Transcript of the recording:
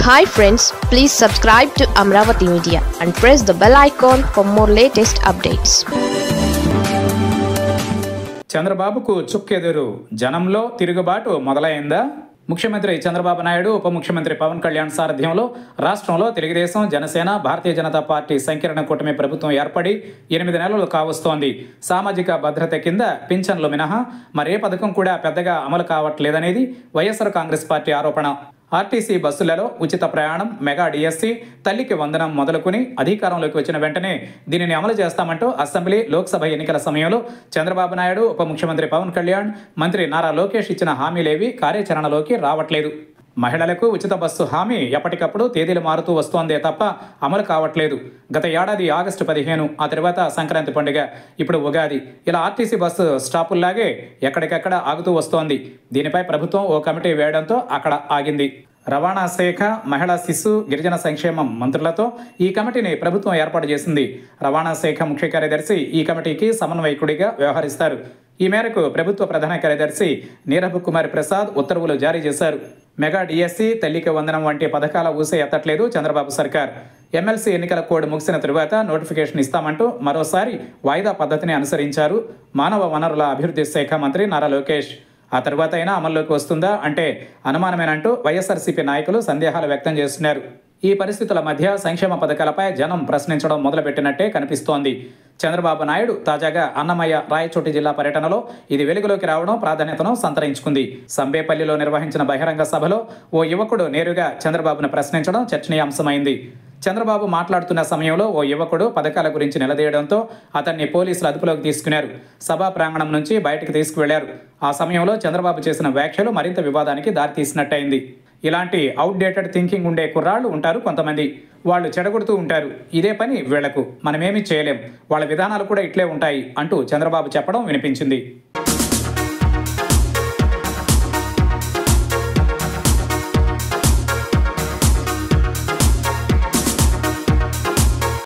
Hi friends, please subscribe to Amravati Media and press the bell icon for more latest updates. చంద్రబాబుకు చుక్కెదురు, జనంలో తిరుగుబాటు మొదలైందా? ముఖ్యమంత్రి చంద్రబాబు నాయుడు, ఉప ముఖ్యమంత్రి పవన్ కళ్యాణ్ సారథ్యంలో రాష్ట్రంలో తెలుగుదేశం, జనసేన, భారతీయ జనతా పార్టీ సంకీర్ణ కూటమి ప్రభుత్వం ఏర్పడి 8 నెలలు కావస్తోంది. సామాజిక భద్రత కింద పింఛన్లు మినహా మరే పథకం కూడా పెద్దగా అమలు కావట్లేదనేది వైఎస్ఆర్ కాంగ్రెస్ పార్టీ ఆరోపణ. ఆర్టీసీ బస్సులలో ఉచిత ప్రయాణం, మెగా డిఎస్సి, తల్లికి వందనం మొదలుకుని అధికారంలోకి వచ్చిన వెంటనే దీనిని అమలు చేస్తామంటూ అసెంబ్లీ, లోక్సభ ఎన్నికల సమయంలో చంద్రబాబు నాయుడు, ఉప ముఖ్యమంత్రి పవన్ కళ్యాణ్, మంత్రి నారా లోకేష్ ఇచ్చిన హామీలేవి కార్యాచరణలోకి రావట్లేదు. మహిళలకు ఉచిత బస్సు హామీ ఎప్పటికప్పుడు తేదీలు మారుతూ వస్తోందే తప్ప అమలు కావట్లేదు. గత ఏడాది ఆగస్టు 15, ఆ తర్వాత సంక్రాంతి పండుగ, ఇప్పుడు ఉగాది, ఇలా ఆర్టీసీ బస్సు స్టాపుల్లాగే ఎక్కడికెక్కడ ఆగుతూ వస్తోంది. దీనిపై ప్రభుత్వం ఓ కమిటీ వేయడంతో అక్కడ ఆగింది. రవాణా శాఖ, మహిళా, శిశు, గిరిజన సంక్షేమం మంత్రులతో ఈ కమిటీని ప్రభుత్వం ఏర్పాటు చేసింది. రవాణా శాఖ ముఖ్య కార్యదర్శి ఈ కమిటీకి సమన్వయకుడిగా వ్యవహరిస్తారు. ఈ మేరకు ప్రభుత్వ ప్రధాన కార్యదర్శి నీరబ్ కుమార్ ప్రసాద్ ఉత్తర్వులు జారీ చేశారు. మెగా డిఎస్సి, తల్లికి వందనం వంటి పథకాల ఊసే ఎత్తట్లేదు చంద్రబాబు సర్కార్. ఎమ్మెల్సీ ఎన్నికల కోడ్ ముగిసిన తరువాత నోటిఫికేషన్ ఇస్తామంటూ మరోసారి వాయిదా పద్ధతిని అనుసరించారు మానవ వనరుల అభివృద్ధి శాఖ మంత్రి నారా లోకేష్. ఆ తర్వాత అయినా అమల్లోకి వస్తుందా అంటే అనుమానమేనంటూ వైఎస్ఆర్సీపీ నాయకులు సందేహాలు వ్యక్తం చేస్తున్నారు. ఈ పరిస్థితుల మధ్య సంక్షేమ పథకాలపై జనం ప్రశ్నించడం మొదలుపెట్టినట్టే కనిపిస్తోంది. చంద్రబాబు నాయుడు తాజాగా అన్నమయ్య, రాయచోటి జిల్లా పర్యటనలో ఇది వెలుగులోకి రావడం ప్రాధాన్యతను సంతరించుకుంది. సంబేపల్లిలో నిర్వహించిన బహిరంగ సభలో ఓ యువకుడు నేరుగా చంద్రబాబును ప్రశ్నించడం చర్చనీయాంశమైంది. చంద్రబాబు మాట్లాడుతున్న సమయంలో ఓ యువకుడు పథకాల గురించి నిలదీయడంతో అతన్ని పోలీసులు అదుపులోకి తీసుకున్నారు. సభా ప్రాంగణం నుంచి బయటకు తీసుకువెళ్లారు. ఆ సమయంలో చంద్రబాబు చేసిన వ్యాఖ్యలు మరింత వివాదానికి దారితీసినట్టయింది. ఇలాంటి అవుట్డేటెడ్ థింకింగ్ ఉండే కుర్రాళ్ళు ఉంటారు కొంతమంది. వాళ్ళు చెడగొడుతూ ఉంటారు. ఇదే పని వీళ్లకు, మనమేమీ చేయలేం, వాళ్ళ విధానాలు కూడా ఇట్లే ఉంటాయి అంటూ చంద్రబాబు చెప్పడం వినిపించింది.